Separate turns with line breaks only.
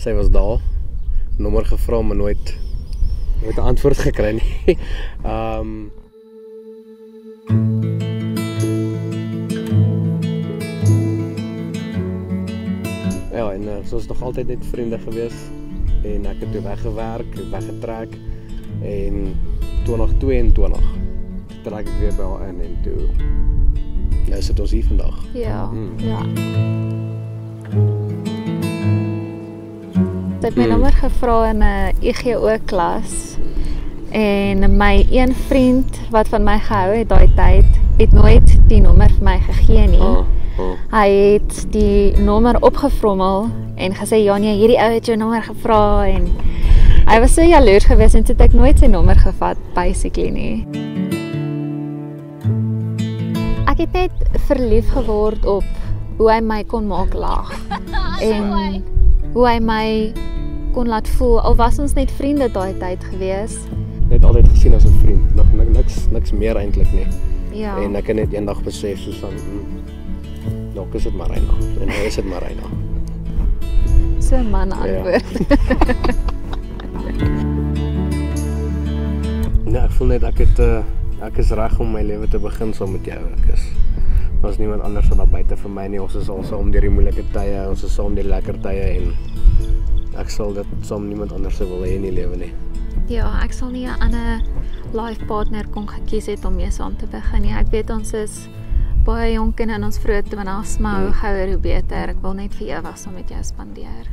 Sy was daar, nommer gevra, maar nooit 'n antwoord gekry nie. Ja, en ons was nog altyd net vriende gewees en ek het toe weggewerk, weggetrek en 2022 trek ek weer by haar in en toe nou sit ons hier vandag.
Ja, ja. Sy het my nommer gevra in 'n EGO-klas en my een vriend wat van my gehou het daai tyd, het nooit die nommer vir my gegee nie. Hy het die nommer opgevrommel en gesê, Janie, hierdie ou het jou nommer gevra en hy was so jaloers geweest en toe het ek nooit sy nommer gevat, basically nie. Ek het net verlief geword op hoe hy my kon maak lag en hoe hy my kon laat voel, al was ons net vriende daai tyd gewees.
Net altyd gesien as 'n vriend, nog niks meer eintlik nie.
Ja.
En ek het net eendag besef soos van, dalk is dit Marina, en nou is dit Marina.
So 'n man antwoord.
Nee, ek voel net ek is reg om my lewe te begin saam met jou. Ons niemand anders wat daar buite vir my nie. Ons is al saam deur die moeilike tye, ons is saam deur die lekker tye en ek sal dit saam niemand anders wil hê in die lewe nie.
Ja, ek sal nie 'n ander life partner kon gekies het om mee saam te begin nie. Ek weet ons is baie jonk en in ons vroeë 20's, maar hoe gouer hoe beter. Ek wil net vir ewig saam met jou spandeer.